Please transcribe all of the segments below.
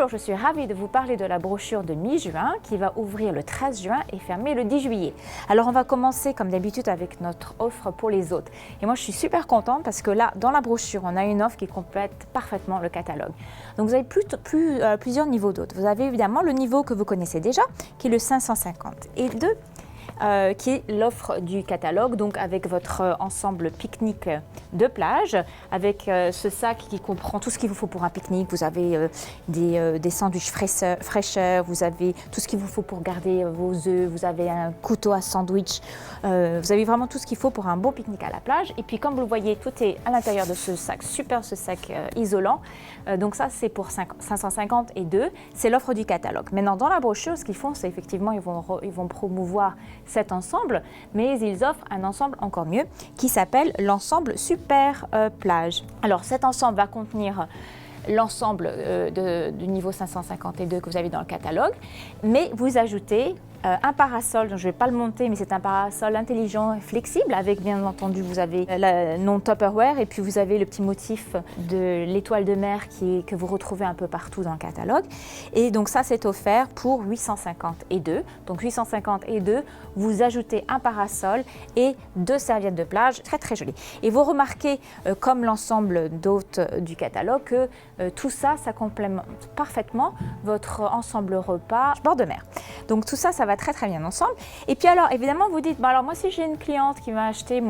je suis ravie de vous parler de la brochure de mi-juin qui va ouvrir le 13 juin et fermer le 10 juillet. Alors, on va commencer comme d'habitude avec notre offre pour les hôtes. Et moi, je suis super contente parce que là, dans la brochure, on a une offre qui complète parfaitement le catalogue. Donc, vous avez plusieurs niveaux d'hôtes. Vous avez évidemment le niveau que vous connaissez déjà, qui est le 550 et 2. Qui est l'offre du catalogue, donc avec votre ensemble pique-nique de plage, avec ce sac qui comprend tout ce qu'il vous faut pour un pique-nique. Vous avez des sandwichs fraîcheurs, vous avez tout ce qu'il vous faut pour garder vos œufs, vous avez un couteau à sandwich, vous avez vraiment tout ce qu'il faut pour un bon pique-nique à la plage. Et puis comme vous le voyez, tout est à l'intérieur de ce sac, super ce sac isolant. Donc ça c'est pour 550 et 2, c'est l'offre du catalogue. Maintenant dans la brochure, ce qu'ils font, c'est effectivement ils vont promouvoir cet ensemble, mais ils offrent un ensemble encore mieux qui s'appelle l'ensemble super plage. Alors cet ensemble va contenir l'ensemble du niveau 552 que vous avez dans le catalogue, mais vous ajoutez un parasol, dont je ne vais pas le monter, mais c'est un parasol intelligent et flexible avec, bien entendu, vous avez le nom Tupperware et puis vous avez le petit motif de l'étoile de mer que vous retrouvez un peu partout dans le catalogue. Et donc ça, c'est offert pour 850 et 2. Donc 850 et 2, vous ajoutez un parasol et 2 serviettes de plage, très très jolies. Et vous remarquez, comme l'ensemble d'hôtes du catalogue, que tout ça, ça complémente parfaitement votre ensemble repas bord de mer. Donc tout ça, ça va très très bien ensemble. Et puis alors évidemment vous dites, alors moi si j'ai une cliente qui va acheter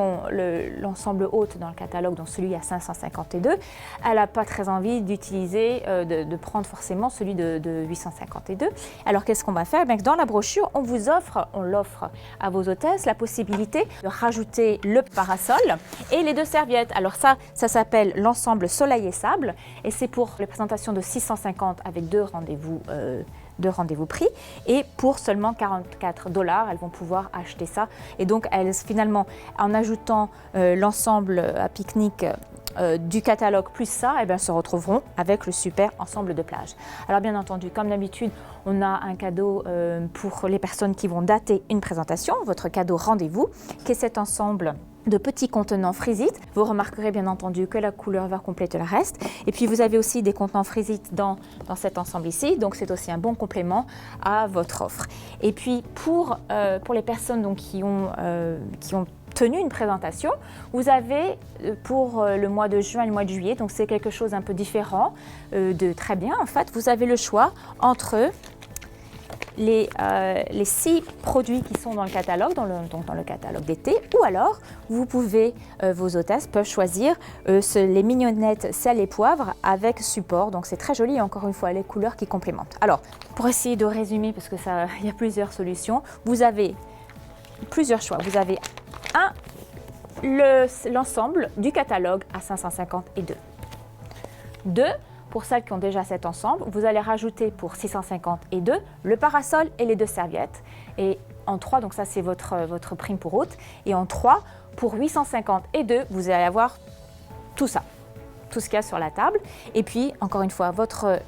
l'ensemble hôte dans le catalogue, donc celui à 552, elle n'a pas très envie d'utiliser, de prendre forcément celui de 852. Alors qu'est-ce qu'on va faire? Bien, dans la brochure, on l'offre à vos hôtesses la possibilité de rajouter le parasol et les 2 serviettes. Alors ça s'appelle l'ensemble soleil et sable et c'est pour les présentations de 650 avec 2 rendez-vous pris et pour seulement 44 $, elles vont pouvoir acheter ça. Et donc, finalement, en ajoutant l'ensemble à pique-nique du catalogue plus ça, se retrouveront avec le super ensemble de plage. Alors bien entendu, comme d'habitude, on a un cadeau pour les personnes qui vont dater une présentation, votre cadeau rendez-vous, qui est cet ensemble de petits contenants Frisite. Vous remarquerez bien entendu que la couleur va compléter le reste. Et puis vous avez aussi des contenants Frisite dans cet ensemble ici, donc c'est aussi un bon complément à votre offre. Et puis pour les personnes donc, qui ont tenu une présentation, vous avez pour le mois de juin et le mois de juillet, donc c'est quelque chose un peu différent de très bien en fait, vous avez le choix entre les 6 produits qui sont dans le catalogue, dans le catalogue d'été, ou alors vos hôtesses peuvent choisir les mignonnettes sel et poivre avec support, donc c'est très joli et encore une fois les couleurs qui complémentent. Alors pour essayer de résumer, parce que il y a plusieurs solutions, vous avez plusieurs choix. Vous avez l'ensemble du catalogue à 550 et 2. 2, pour celles qui ont déjà cet ensemble, vous allez rajouter pour 650 et 2 le parasol et les 2 serviettes. Et en 3, donc ça c'est votre prime pour hôte. Et en 3, pour 850 et 2, vous allez avoir tout ça, tout ce qu'il y a sur la table. Et puis, encore une fois, votre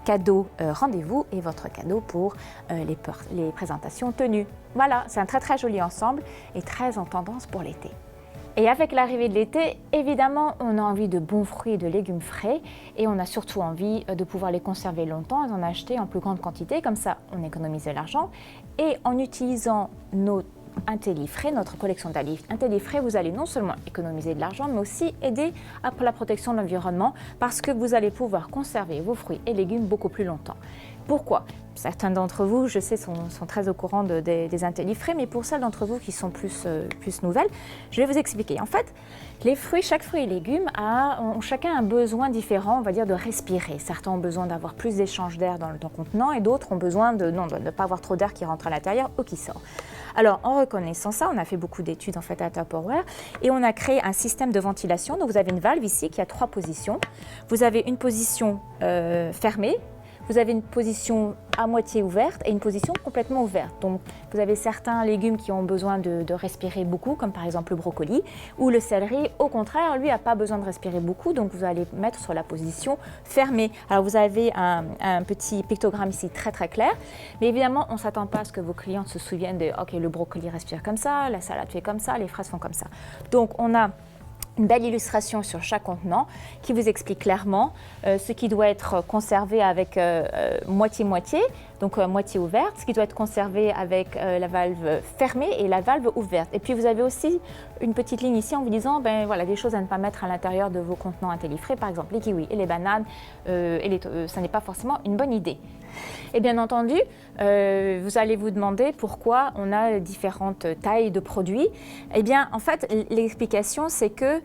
cadeau rendez-vous et votre cadeau pour les présentations tenues. Voilà, c'est un très très joli ensemble et très en tendance pour l'été. Et avec l'arrivée de l'été, évidemment, on a envie de bons fruits et de légumes frais et on a surtout envie de pouvoir les conserver longtemps et d'en acheter en plus grande quantité. Comme ça, on économise de l'argent. Et en utilisant nos Intellifrais, notre collection d'Intellifrais, vous allez non seulement économiser de l'argent, mais aussi aider à la protection de l'environnement parce que vous allez pouvoir conserver vos fruits et légumes beaucoup plus longtemps. Pourquoi? Certains d'entre vous, je sais, sont très au courant des Intellifrais, mais pour celles d'entre vous qui sont plus nouvelles, je vais vous expliquer. En fait, chaque fruit et légume ont chacun un besoin différent, on va dire, de respirer. Certains ont besoin d'avoir plus d'échange d'air dans le contenant et d'autres ont besoin de ne pas avoir trop d'air qui rentre à l'intérieur ou qui sort. Alors, en reconnaissant ça, on a fait beaucoup d'études en fait à Tupperware et on a créé un système de ventilation. Donc, vous avez une valve ici qui a 3 positions. Vous avez une position fermée, vous avez une position à moitié ouverte et une position complètement ouverte. Donc, vous avez certains légumes qui ont besoin de respirer beaucoup, comme par exemple le brocoli, ou le céleri, au contraire, lui n'a pas besoin de respirer beaucoup, donc vous allez mettre sur la position fermée. Alors, vous avez un petit pictogramme ici très très clair, mais évidemment, on ne s'attend pas à ce que vos clientes se souviennent de « Ok, le brocoli respire comme ça, la salade fait comme ça, les fraises font comme ça ». Donc, on a une belle illustration sur chaque contenant qui vous explique clairement ce qui doit être conservé avec moitié-moitié, donc moitié ouverte, ce qui doit être conservé avec la valve fermée et la valve ouverte. Et puis vous avez aussi une petite ligne ici en vous disant ben, voilà, des choses à ne pas mettre à l'intérieur de vos contenants intellifrais, par exemple les kiwis et les bananes, ça n'est pas forcément une bonne idée. Et bien entendu, vous allez vous demander pourquoi on a différentes tailles de produits. Eh bien, en fait, l'explication, c'est que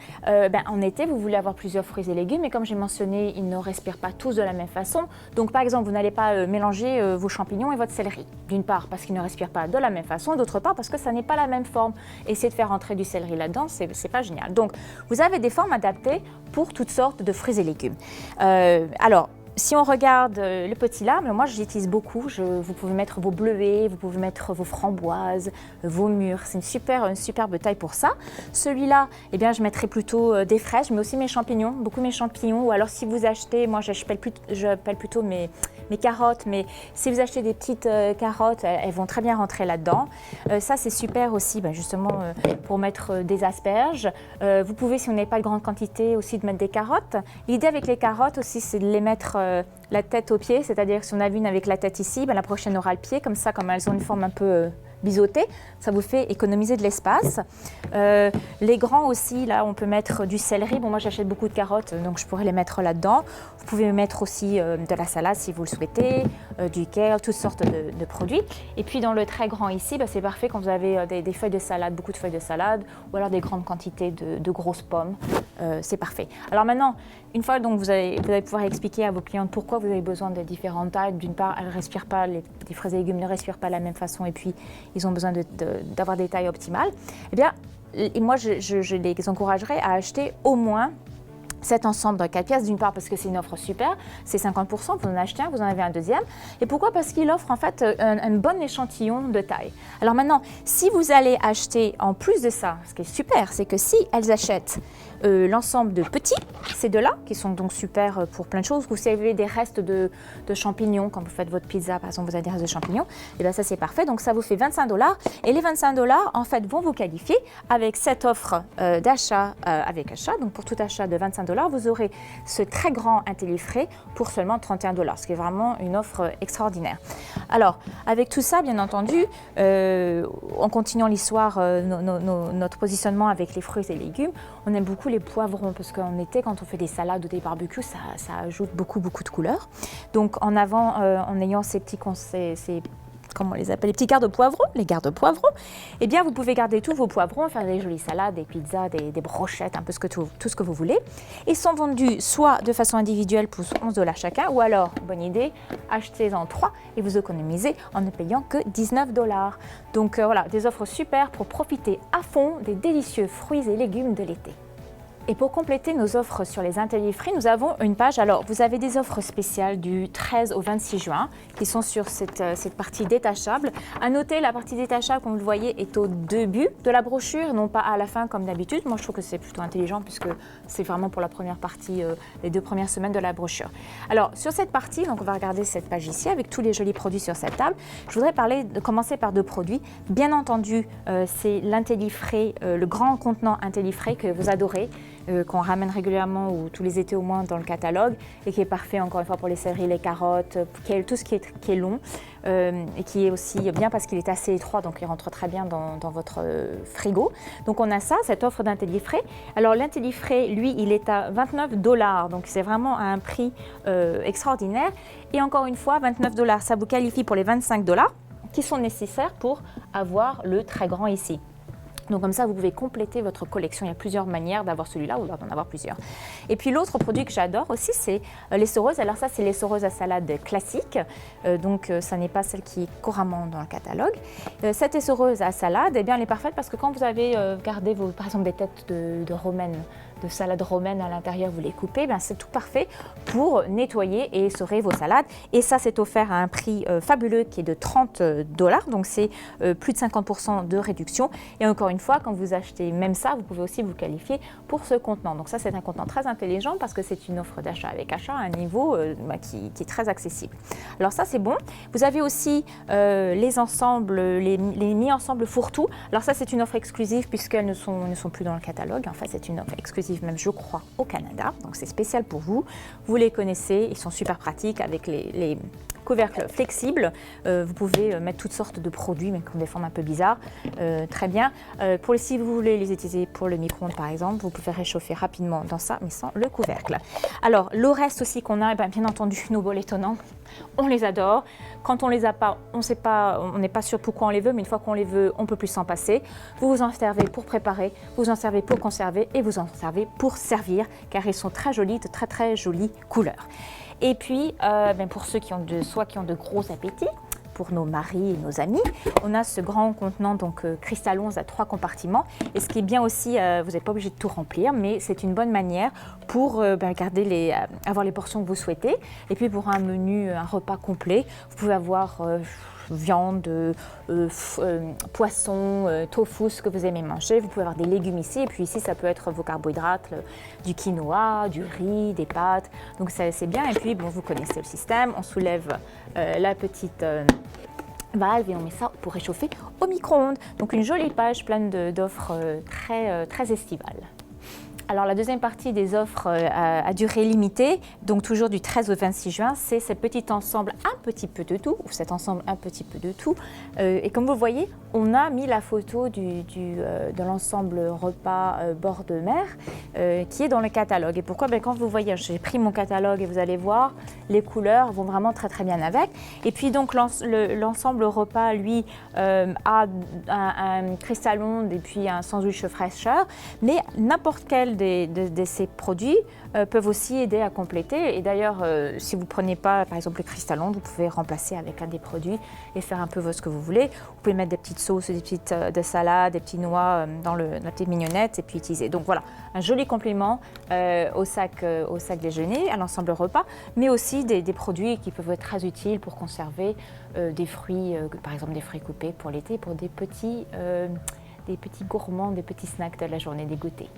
en été, vous voulez avoir plusieurs fruits et légumes, et comme j'ai mentionné, ils ne respirent pas tous de la même façon. Donc, par exemple, vous n'allez pas mélanger vos champignons et votre céleri. D'une part, parce qu'ils ne respirent pas de la même façon, d'autre part, parce que ça n'est pas la même forme. Essayer de faire entrer du céleri là-dedans, c'est pas génial. Donc, vous avez des formes adaptées pour toutes sortes de fruits et légumes. Si on regarde le petit là, moi j'utilise beaucoup, vous pouvez mettre vos bleuets, vous pouvez mettre vos framboises, vos mûres, c'est une superbe taille pour ça. Celui-là, eh bien, je mettrai plutôt des fraises, mais aussi mes champignons, beaucoup mes champignons, ou alors si vous achetez, moi j'appelle plutôt mes carottes, mais si vous achetez des petites carottes, elles vont très bien rentrer là-dedans. Ça c'est super aussi justement pour mettre des asperges. Vous pouvez, si on n'a pas de grande quantité, aussi de mettre des carottes. L'idée avec les carottes aussi, c'est de les mettre la tête aux pieds, c'est-à-dire que si on a une avec la tête ici, la prochaine aura le pied, comme ça, comme elles ont une forme un peu biseautée, ça vous fait économiser de l'espace. Les grands aussi, là, on peut mettre du céleri. Bon, moi, j'achète beaucoup de carottes, donc je pourrais les mettre là-dedans. Vous pouvez mettre aussi de la salade si vous le souhaitez, du kale, toutes sortes de produits. Et puis, dans le très grand ici, c'est parfait quand vous avez des feuilles de salade, beaucoup de feuilles de salade, ou alors des grandes quantités de grosses pommes. C'est parfait. Alors maintenant, une fois donc vous allez pouvoir expliquer à vos clientes pourquoi vous avez besoin de différentes tailles. D'une part, elles respirent pas, les fruits et légumes ne respirent pas de la même façon, et puis ils ont besoin d'avoir des tailles optimales. Eh bien, moi, je les encouragerais à acheter au moins cet ensemble de 4 pièces, d'une part parce que c'est une offre super, c'est 50%, vous en achetez un, vous en avez un deuxième. Et pourquoi? Parce qu'il offre en fait un bon échantillon de taille. Alors maintenant, si vous allez acheter en plus de ça, ce qui est super, c'est que si elles achètent l'ensemble de petits, ces deux-là, qui sont donc super pour plein de choses, vous avez des restes de champignons, quand vous faites votre pizza, par exemple, vous avez des restes de champignons, et bien ça c'est parfait, donc ça vous fait 25$, et les 25$ en fait vont vous qualifier avec cette offre d'achat avec achat, donc pour tout achat de 25$, vous aurez ce très grand intellifrais pour seulement 31$, ce qui est vraiment une offre extraordinaire. Alors, avec tout ça, bien entendu, en continuant l'histoire, notre positionnement avec les fruits et légumes, on aime beaucoup les poivrons, parce qu'en été, quand on fait des salades ou des barbecues, ça ajoute beaucoup de couleurs. Donc, en avant, en ayant ces petits comment on les appelle, les petits garde poivrons, les garde poivrons, eh bien vous pouvez garder tous vos poivrons, faire des jolies salades, des pizzas, des brochettes, un peu tout ce que vous voulez. Ils sont vendus soit de façon individuelle pour 11$ chacun, ou alors, bonne idée, achetez-en 3 et vous économisez en ne payant que 19$. Donc voilà, des offres super pour profiter à fond des délicieux fruits et légumes de l'été. Et pour compléter nos offres sur les intellifrais, nous avons une page. Alors, vous avez des offres spéciales du 13 au 26 juin qui sont sur cette partie détachable. À noter, la partie détachable, comme vous le voyez, est au début de la brochure, non pas à la fin comme d'habitude. Moi, je trouve que c'est plutôt intelligent puisque c'est vraiment pour la première partie, les 2 premières semaines de la brochure. Alors, sur cette partie, donc on va regarder cette page ici avec tous les jolis produits sur cette table. Je voudrais commencer par 2 produits. Bien entendu, c'est l'intellifrais, le grand contenant intellifrais que vous adorez. Qu'on ramène régulièrement ou tous les étés au moins dans le catalogue et qui est parfait encore une fois pour les céleris, les carottes, tout ce qui est long et qui est aussi bien parce qu'il est assez étroit, donc il rentre très bien dans votre frigo. Donc on a ça, cette offre d'intellifrais. Alors l'intellifrais, lui, il est à 29$, donc c'est vraiment à un prix extraordinaire. Et encore une fois, 29$, ça vous qualifie pour les 25$ qui sont nécessaires pour avoir le très grand ici. Donc comme ça, vous pouvez compléter votre collection. Il y a plusieurs manières d'avoir celui-là ou d'en avoir plusieurs. Et puis l'autre produit que j'adore aussi, c'est l'essoreuse. Alors ça, c'est l'essoreuse à salade classique. Donc ça n'est pas celle qui est couramment dans le catalogue. Cette essoreuse à salade, eh bien, elle est parfaite parce que quand vous avez gardé, par exemple, des têtes de romaines, de salade romaine à l'intérieur, vous les coupez, ben c'est tout parfait pour nettoyer et essorer vos salades. Et ça, c'est offert à un prix fabuleux qui est de 30$. Donc c'est plus de 50% de réduction. Et encore une fois, quand vous achetez même ça, vous pouvez aussi vous qualifier pour ce contenant. Donc ça, c'est un contenant très intelligent parce que c'est une offre d'achat avec achat à un niveau qui est très accessible. Alors ça, c'est bon. Vous avez aussi les ensembles, les mi-ensembles fourre-tout. Alors ça, c'est une offre exclusive puisqu'elles ne sont plus dans le catalogue. En fait, c'est une offre exclusive même, je crois, au Canada. Donc c'est spécial pour vous. Vous les connaissez, ils sont super pratiques avec les couvercle flexible. Vous pouvez mettre toutes sortes de produits, mais qui ont des formes un peu bizarres. Très bien. Si vous voulez les utiliser pour le micro-ondes, par exemple, vous pouvez réchauffer rapidement dans ça, mais sans le couvercle. Alors, le reste aussi qu'on a, bien entendu, nos bols étonnants. On les adore. Quand on les a pas, on n'est pas sûr pourquoi on les veut, mais une fois qu'on les veut, on peut plus s'en passer. Vous vous en servez pour préparer, vous en servez pour conserver et vous en servez pour servir, car ils sont très jolis, de très très jolies couleurs. Et puis, pour ceux qui ont de gros appétits, pour nos maris et nos amis, on a ce grand contenant, donc Cristal 11 à 3 compartiments. Et ce qui est bien aussi, vous n'êtes pas obligé de tout remplir, mais c'est une bonne manière pour avoir les portions que vous souhaitez. Et puis pour un menu, un repas complet, vous pouvez avoir viande, poisson, tofu, ce que vous aimez manger. Vous pouvez avoir des légumes ici. Et puis ici, ça peut être vos carbohydrates, du quinoa, du riz, des pâtes. Donc c'est bien. Et puis, vous connaissez le système. On soulève la petite valve et on met ça pour réchauffer au micro-ondes. Donc une jolie page pleine d'offres très estivales. Alors la deuxième partie des offres à durée limitée, donc toujours du 13 au 26 juin, c'est ce petit ensemble un petit peu de tout, ou cet ensemble un petit peu de tout. Et comme vous le voyez, on a mis la photo de l'ensemble repas bord de mer qui est dans le catalogue. Et pourquoi? Quand vous voyez, j'ai pris mon catalogue et vous allez voir, les couleurs vont vraiment très très bien avec. Et puis donc l'ensemble repas, lui, a un Cristal 11 et puis un sandwich fraîcheur, mais n'importe quel de ces produits peuvent aussi aider à compléter. Et d'ailleurs, si vous ne prenez pas, par exemple, le Cristal 11, vous pouvez remplacer avec un des produits et faire un peu ce que vous voulez. Vous pouvez mettre des petites sauces, des petites de salade, des petits noix dans la petite mignonnette et puis utiliser. Donc voilà, un joli complément au sac déjeuner, à l'ensemble repas, mais aussi des produits qui peuvent être très utiles pour conserver des fruits, par exemple des fruits coupés pour l'été, pour des petits gourmands, des petits snacks de la journée, des goûters.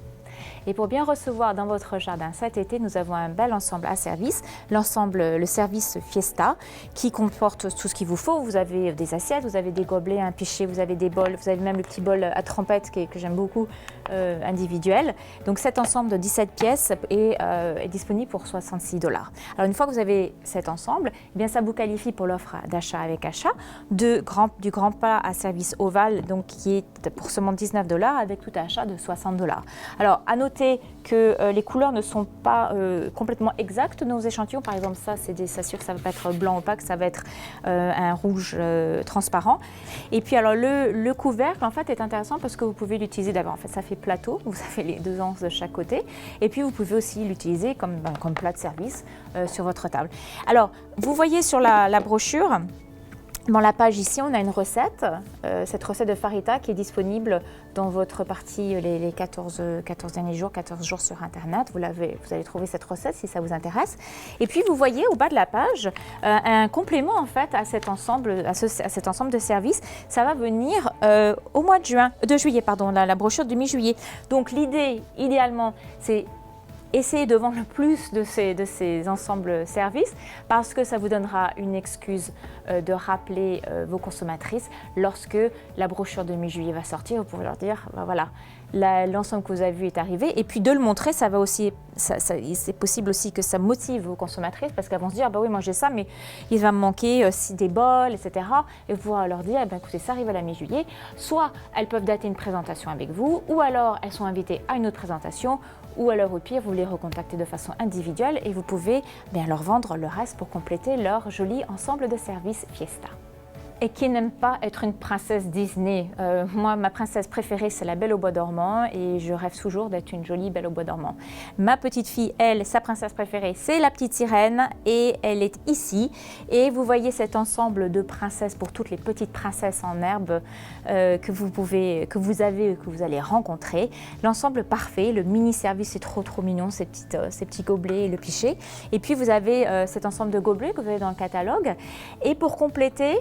Et pour bien recevoir dans votre jardin cet été, nous avons un bel ensemble à service, le service Fiesta, qui comporte tout ce qu'il vous faut. Vous avez des assiettes, vous avez des gobelets, un pichet, vous avez des bols, vous avez même le petit bol à trompette que j'aime beaucoup, individuel. Donc cet ensemble de 17 pièces est disponible pour 66 $. Alors une fois que vous avez cet ensemble, eh bien ça vous qualifie pour l'offre d'achat avec achat du grand plat à service ovale, donc qui est pour seulement 19 $ avec tout achat de 60 $. Alors à noter que les couleurs ne sont pas complètement exactes de nos échantillons. Par exemple, ça, c'est sûr que ça va pas être blanc opaque, ça va être un rouge transparent. Et puis alors le couvercle en fait est intéressant parce que vous pouvez l'utiliser d'abord. En fait, ça fait plateau, vous avez les deux anses de chaque côté. Et puis vous pouvez aussi l'utiliser comme plat de service sur votre table. Alors, vous voyez sur la brochure. Dans la page ici, on a une recette, cette recette de farita qui est disponible dans votre partie les 14 derniers jours, 14 jours sur Internet. Vous allez trouver cette recette si ça vous intéresse. Et puis, vous voyez au bas de la page un complément en fait à cet ensemble de services. Ça va venir au mois de juillet, la brochure de mi-juillet. Donc, l'idée, idéalement, c'est essayez de vendre le plus de ces ensembles services parce que ça vous donnera une excuse de rappeler vos consommatrices lorsque la brochure de mi-juillet va sortir. Vous pouvez leur dire, voilà, l'ensemble que vous avez vu est arrivé. Et puis de le montrer, ça va aussi, c'est possible aussi que ça motive vos consommatrices parce qu'elles vont se dire, oui, moi j'ai ça, mais il va me manquer des bols, etc. Et vous pourrez leur dire, écoutez, ça arrive à la mi-juillet. Soit elles peuvent dater une présentation avec vous, ou alors elles sont invitées à une autre présentation, ou alors au pire, vous les recontactez de façon individuelle et vous pouvez leur vendre le reste pour compléter leur joli ensemble de services Fiesta. Et qui n'aime pas être une princesse Disney? Moi, ma princesse préférée, c'est la Belle au bois dormant et je rêve toujours d'être une jolie Belle au bois dormant. Ma petite fille, elle, sa princesse préférée, c'est la petite sirène et elle est ici. Et vous voyez cet ensemble de princesses pour toutes les petites princesses en herbe que vous allez rencontrer. L'ensemble parfait, le mini service, c'est trop mignon, ces petits gobelets et le pichet. Et puis vous avez cet ensemble de gobelets que vous avez dans le catalogue. Et pour compléter,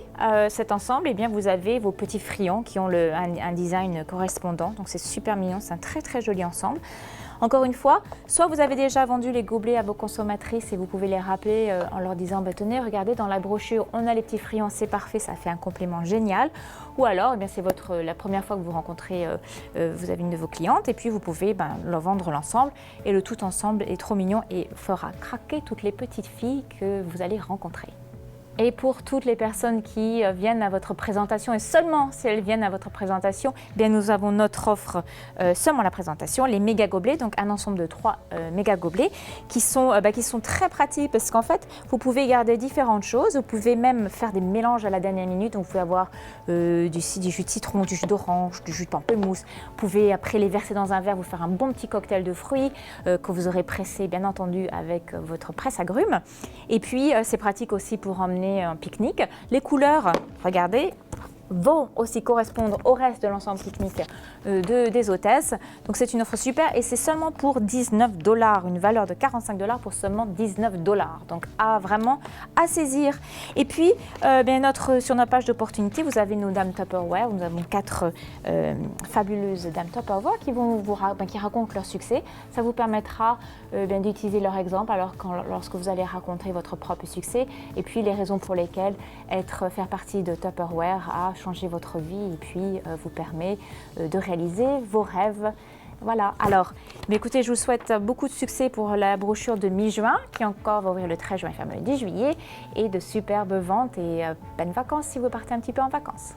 cet ensemble, eh bien, vous avez vos petits friands qui ont un design correspondant. Donc c'est super mignon, c'est un très très joli ensemble. Encore une fois, soit vous avez déjà vendu les gobelets à vos consommatrices et vous pouvez les rappeler en leur disant bah, tenez, regardez, dans la brochure, on a les petits friands, c'est parfait, ça fait un complément génial. Ou alors, eh bien, c'est la première fois que vous rencontrez, vous avez une de vos clientes et puis vous pouvez leur vendre l'ensemble. Et le tout ensemble est trop mignon et fera craquer toutes les petites filles que vous allez rencontrer. Et pour toutes les personnes qui viennent à votre présentation, et seulement si elles viennent à votre présentation, eh bien nous avons notre offre seulement la présentation, les méga gobelets, donc un ensemble de 3 méga gobelets qui sont très pratiques parce qu'en fait, vous pouvez garder différentes choses. Vous pouvez même faire des mélanges à la dernière minute. Donc, vous pouvez avoir du jus de citron, du jus d'orange, du jus de pamplemousse. Vous pouvez après les verser dans un verre, vous faire un bon petit cocktail de fruits que vous aurez pressé, bien entendu, avec votre presse agrumes. Et puis, c'est pratique aussi pour emmener un pique-nique. Les couleurs, regardez, vont aussi correspondre au reste de l'ensemble pique-nique des hôtesses. Donc c'est une offre super et c'est seulement pour $19, une valeur de $45 pour seulement $19. Donc vraiment à saisir. Et puis sur notre page d'opportunité, vous avez nos dames Tupperware. Nous avons 4 fabuleuses dames Tupperware qui racontent leur succès. Ça vous permettra d'utiliser leur exemple lorsque vous allez raconter votre propre succès et puis les raisons pour lesquelles faire partie de Tupperware a changé votre vie et puis vous permet de réaliser vos rêves. Voilà, alors, écoutez, je vous souhaite beaucoup de succès pour la brochure de mi-juin qui encore va ouvrir le 13 juin et fermer le 10 juillet et de superbes ventes et bonnes vacances si vous partez un petit peu en vacances.